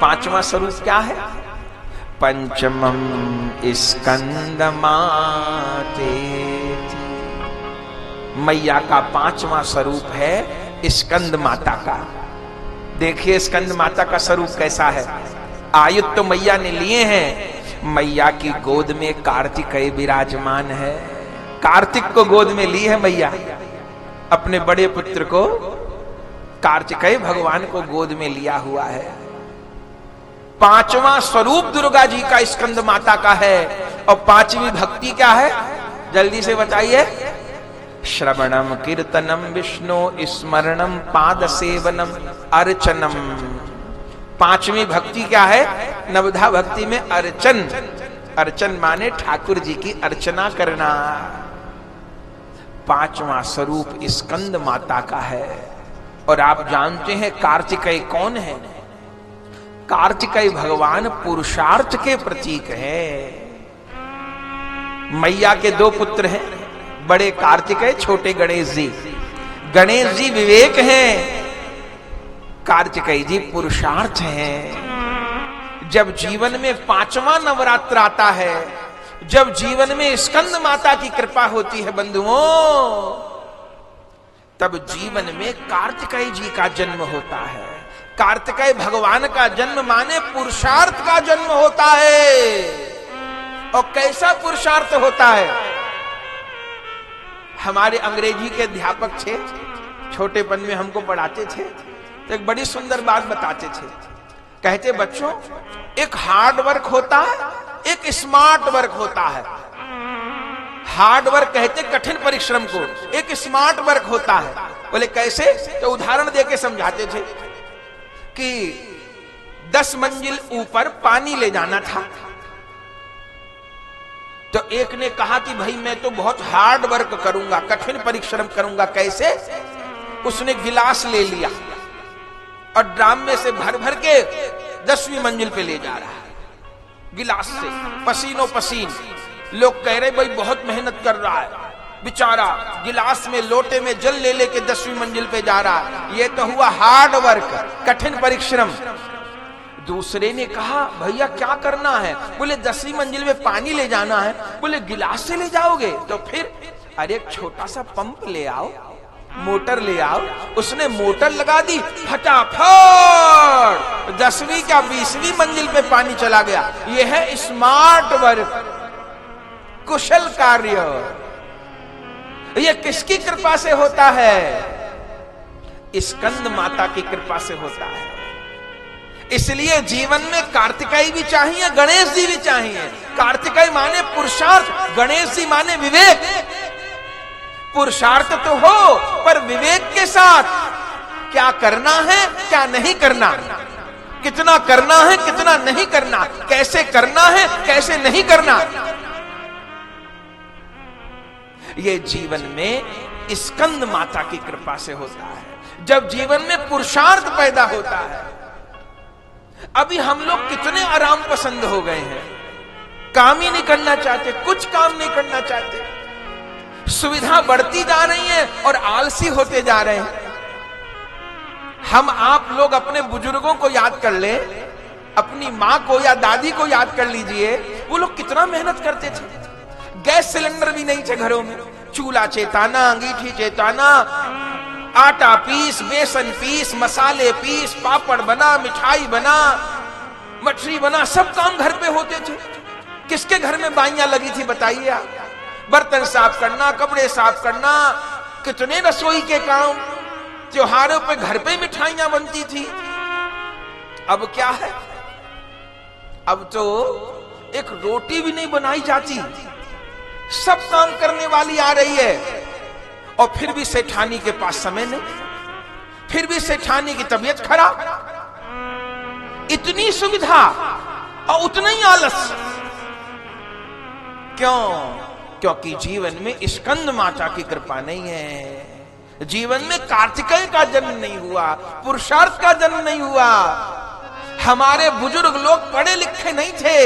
पांचवा स्वरूप क्या है? पंचमम स्कंद माते। मैया का पांचवा स्वरूप है स्कंद माता का। देखिए स्कंद माता का स्वरूप कैसा है। आयुध तो मैया ने लिए हैं, मैया की गोद में कार्तिकेय विराजमान है। कार्तिक को गोद में ली है मैया, अपने बड़े पुत्र को कार्तिकेय भगवान को गोद में लिया हुआ है। पांचवा स्वरूप दुर्गा जी का स्कंद माता का है। और पांचवी भक्ति क्या है, जल्दी से बताइए। श्रवणम कीर्तनम विष्णु स्मरणम पाद सेवनम अर्चनम। पांचवी भक्ति क्या है? नवधा भक्ति में अर्चन। अर्चन माने ठाकुर जी की अर्चना करना। पांचवा स्वरूप स्कंद माता का है। और आप जानते हैं कार्तिकेय कौन है? कार्तिकेय भगवान पुरुषार्थ के प्रतीक है। मैया के दो पुत्र हैं, बड़े कार्तिकेय, छोटे गणेश जी। गणेश जी विवेक हैं, कार्तिकेय जी पुरुषार्थ हैं। जब जीवन में पांचवा नवरात्र आता है, जब जीवन में स्कंद माता की कृपा होती है बंधुओं, तब जीवन में कार्तिकेय जी का जन्म होता है। कार्तिकेय भगवान का जन्म माने पुरुषार्थ का जन्म होता है। और कैसा पुरुषार्थ होता है? हमारे अंग्रेजी के अध्यापक थे, छोटेपन में हमको पढ़ाते थे, तो एक बड़ी सुंदर बात बताते थे। कहते बच्चों, एक हार्ड वर्क होता है, एक स्मार्ट वर्क होता है। हार्ड वर्क कहते कठिन परिश्रम को, एक स्मार्ट वर्क होता है। बोले कैसे? तो उदाहरण देके समझाते थे कि 10 मंजिल ऊपर पानी ले जाना था। तो एक ने कहा कि भाई मैं तो बहुत हार्ड वर्क करूंगा, कठिन परिश्रम करूंगा। कैसे? उसने गिलास ले लिया और ड्राम में से भर भर के 10वीं मंजिल पे ले जा रहा है गिलास से, पसीनों पसीन। लोग कह रहे भाई बहुत मेहनत कर रहा है बेचारा, गिलास में लोटे में जल ले लेके 10वीं मंजिल पे जा रहा है। ये तो हुआ हार्ड वर्क, कठिन परिश्रम। दूसरे ने कहा भैया क्या करना है? बोले 10वीं मंजिल में पानी ले जाना है। बोले गिलास से ले जाओगे? तो फिर अरे एक छोटा सा पंप ले आओ, मोटर ले आओ। उसने मोटर लगा दी, फटाफट 10वीं क्या 20वीं मंजिल पे पानी चला गया। यह है स्मार्ट वर्क, कुशल कार्य। यह किसकी कृपा से होता है? स्कंद माता की कृपा से होता है। इसलिए जीवन में कार्तिकेय भी चाहिए, गणेश जी भी चाहिए। कार्तिकेय माने पुरुषार्थ, गणेश जी माने विवेक। पुरुषार्थ तो हो, पर विवेक के साथ क्या करना है, क्या नहीं करना, कितना करना है, कितना नहीं करना, कैसे करना है, कैसे नहीं करना। ये जीवन में स्कंद माता की कृपा से होता है। जब जीवन में पुरुषार्थ पैदा होता है। अभी हम लोग कितने आराम पसंद हो गए हैं, काम ही नहीं करना चाहते, कुछ काम नहीं करना चाहते। सुविधा बढ़ती जा रही है और आलसी होते जा रहे हैं। हम आप लोग अपने बुजुर्गों को याद कर ले, अपनी माँ को या दादी को याद कर लीजिए, वो लोग कितना मेहनत करते थे। गैस सिलेंडर भी नहीं थे घरों में, चूल्हा चेताना, अंगीठी चेताना, आटा पीस, बेसन पीस, मसाले पीस, पापड़ बना, मिठाई बना, मठरी बना, सब काम घर पे होते थे। किसके घर में बाइयां लगी थी बताइए आप? बर्तन साफ करना, कपड़े साफ करना, कितने रसोई के काम। त्योहारों पे घर पे मिठाइयां बनती थी। अब क्या है? अब तो एक रोटी भी नहीं बनाई जाती, सब काम करने वाली आ रही है। और फिर भी सेठानी के पास समय नहीं, फिर भी सेठानी की तबीयत खराब। इतनी सुविधा और उतना ही आलस। क्यों? क्योंकि जीवन में स्कंद माता की कृपा नहीं है। जीवन में कार्तिकेय का जन्म नहीं हुआ, पुरुषार्थ का जन्म नहीं हुआ। हमारे बुजुर्ग लोग पढ़े लिखे नहीं थे,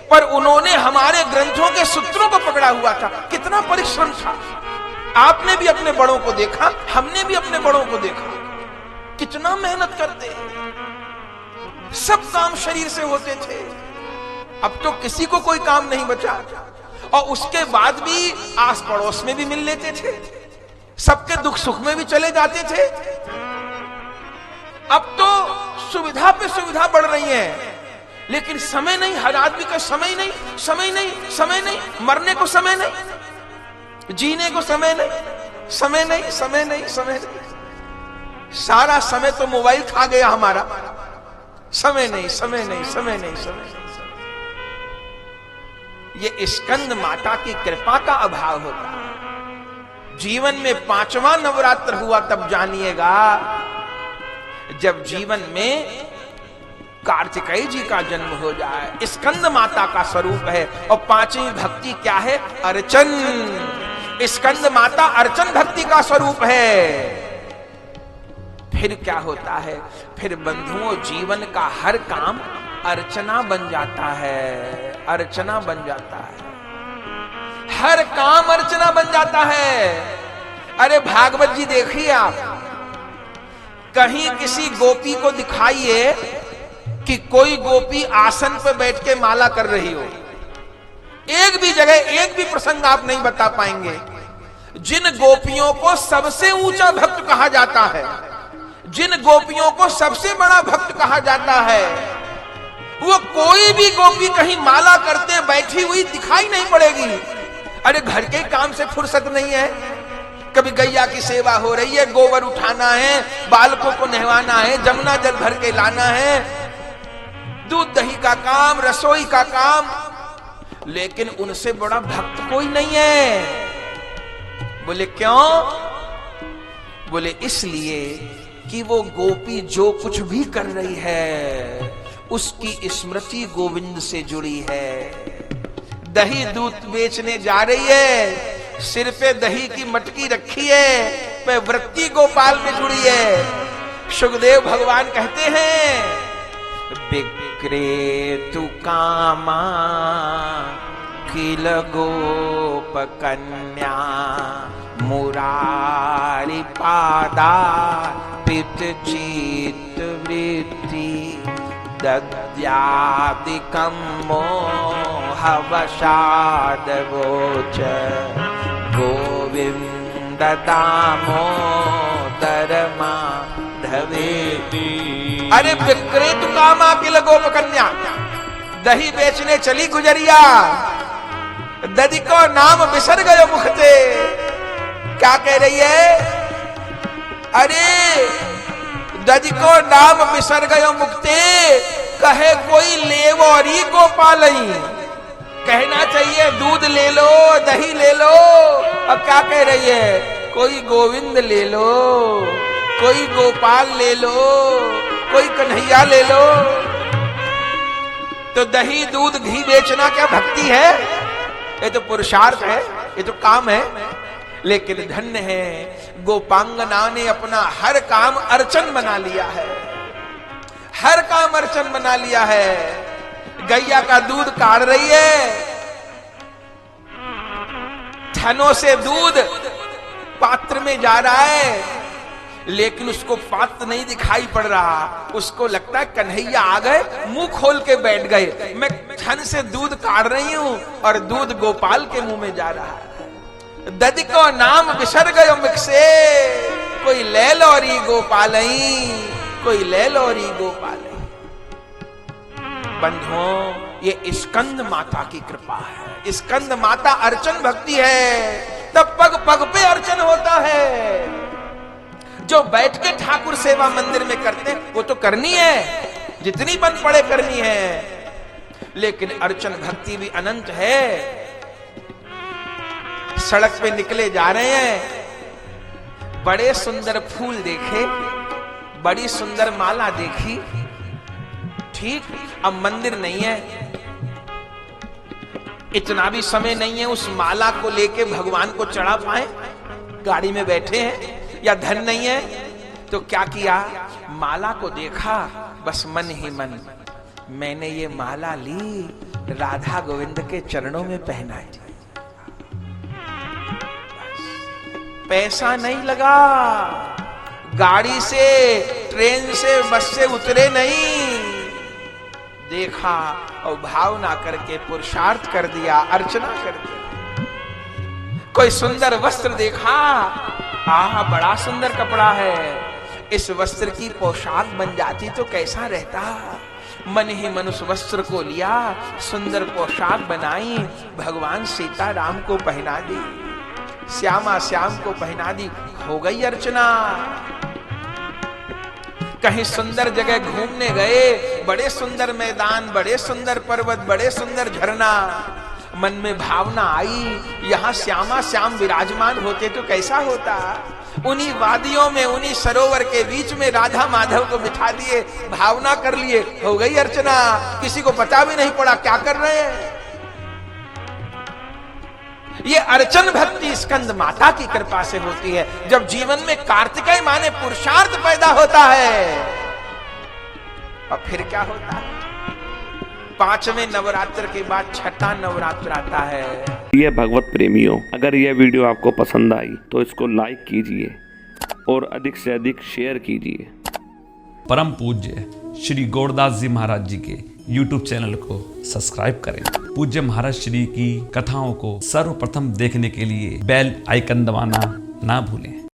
पर उन्होंने हमारे ग्रंथों के सूत्रों को पकड़ा हुआ था। कितना परिश्रम था। आपने भी अपने बड़ों को देखा, हमने भी अपने बड़ों को देखा, कितना मेहनत करते हैं। सब काम शरीर से होते थे। अब तो किसी को कोई काम नहीं बचा, और उसके बाद भी आस पड़ोस में भी मिल लेते थे, सबके दुख सुख में भी चले जाते थे। अब तो सुविधा पे सुविधा बढ़ रही है, लेकिन समय नहीं। हर आदमी का समय नहीं, समय नहीं, समय नहीं। मरने को समय नहीं, जीने को समय नहीं, समय नहीं, समय नहीं, समय नहीं। सारा समय तो मोबाइल खा गया हमारा। समय नहीं, समय नहीं, समय नहीं, समय नहीं। ये स्कंद माता की कृपा का अभाव होता है। जीवन में 5वां नवरात्र हुआ तब जानिएगा, जब जीवन में कार्तिकेय जी का जन्म हो जाए। स्कंद माता का स्वरूप है। और 5वीं भक्ति क्या है? अर्चन। स्कंद माता अर्चन भक्ति का स्वरूप है। फिर क्या होता है? फिर बंधुओं, जीवन का हर काम अर्चना बन जाता है। अर्चना बन जाता है, हर काम अर्चना बन जाता है। अरे भागवत जी देखिए आप, कहीं किसी गोपी को दिखाइए कि कोई गोपी आसन पर बैठ के माला कर रही हो। एक भी जगह, एक भी प्रसंग आप नहीं बता पाएंगे। जिन गोपियों को सबसे ऊंचा भक्त कहा जाता है, जिन गोपियों को सबसे बड़ा भक्त कहा जाता है, वो कोई भी गोपी कहीं माला करते बैठी हुई दिखाई नहीं पड़ेगी। अरे घर के काम से फुर्सत नहीं है, कभी गैया की सेवा हो रही है, गोबर उठाना है, बालकों को नहवाना है, जमुना जल भर के लाना है, दूध दही का काम, रसोई का काम, लेकिन उनसे बड़ा भक्त कोई नहीं है। बोले क्यों? बोले इसलिए कि वो गोपी जो कुछ भी कर रही है उसकी स्मृति गोविंद से जुड़ी है। दही दूध बेचने जा रही है, सिर पे दही की मटकी रखी है, पे वृत्ति गोपाल में जुड़ी है। सुखदेव भगवान कहते हैं, विक्रेतु कामा किल गोप कन्या मुरारी पादा पित चित वृत्ति दद्यादिकं मोह वशाद गोच गोविंद दामोदर माधवेति। अरे विक्रेतु कामा किल गोप कन्या, दही बेचने चली गुजरिया, ददी को नाम बिसर गयो मुखते। क्या कह रही है? अरे ददी को नाम बिसर गयो मुक्ते, कहे कोई लेवोरी गोपालई। कहना चाहिए दूध ले लो, दही ले लो, अब क्या कह रही है? कोई गोविंद ले लो, कोई गोपाल ले लो, कोई कन्हैया ले लो। तो दही दूध घी बेचना क्या भक्ति है? ये तो पुरुषार्थ है, ये तो काम है। लेकिन धन्य है गोपांगना ने अपना हर काम अर्चन बना लिया है, हर काम अर्चन बना लिया है। गैया का दूध काढ़ रही है, थनों से दूध पात्र में जा रहा है, लेकिन उसको पात्र नहीं दिखाई पड़ रहा। उसको लगता है कन्हैया आ गए, मुंह खोल के बैठ गए, मैं थन से दूध काढ़ रही हूं और दूध गोपाल के मुंह में जा रहा है। ददी को नाम बिसर गयो मुख से, कोई ले लो री गोपालई, कोई ले लो री गोपालई। बंधुओं, ये स्कंद माता की कृपा है। स्कंद माता अर्चन भक्ति है, तब पग पग पे अर्चन होता है। जो बैठ के ठाकुर सेवा मंदिर में करते हैं वो तो करनी है, जितनी बन पड़े करनी है, लेकिन अर्चन भक्ति भी अनंत है। सड़क पे निकले जा रहे हैं, बड़े सुंदर फूल देखे, बड़ी सुंदर माला देखी, ठीक, अब मंदिर नहीं है, इतना भी समय नहीं है उस माला को लेके भगवान को चढ़ा पाए, गाड़ी में बैठे हैं, या धन नहीं है, तो क्या किया? माला को देखा, बस मन ही मन, मैंने ये माला ली, राधा गोविंद के चरणों में पहनाई। पैसा नहीं लगा, गाड़ी से, ट्रेन से, बस से उतरे नहीं, देखा और भावना करके पुरुषार्थ कर दिया, अर्चना कर दिया। कोई सुंदर वस्त्र देखा, आह बड़ा सुंदर कपड़ा है, इस वस्त्र की पोशाक बन जाती तो कैसा रहता। मन ही मन उस वस्त्र को लिया, सुंदर पोशाक बनाई, भगवान सीता राम को पहना दी, श्यामा श्याम को पहना दी, हो गई अर्चना। कहीं सुंदर जगह घूमने गए, बड़े सुंदर मैदान, बड़े सुंदर पर्वत, बड़े सुंदर झरना, मन में भावना आई यहां श्यामा श्याम विराजमान होते तो कैसा होता। उन्हीं वादियों में, उन्हीं सरोवर के बीच में राधा माधव को बिठा दिए, भावना कर लिए, हो गई अर्चना। किसी को पता भी नहीं पड़ा क्या कर रहे हैं। ये अर्चन भक्ति स्कंद माता की कृपा से होती है। जब जीवन में कार्तिकेय माने पुरुषार्थ पैदा होता है, और फिर क्या होता है, 5वें नवरात्र के बाद छठा नवरात्र आता है। ये भगवत प्रेमियों, अगर यह वीडियो आपको पसंद आई तो इसको लाइक कीजिए और अधिक से अधिक शेयर कीजिए। परम पूज्य श्री गौरदास जी महाराज जी के YouTube चैनल को सब्सक्राइब करें। पूज्य महाराज श्री की कथाओं को सर्वप्रथम देखने के लिए बेल आइकन दबाना ना भूलें।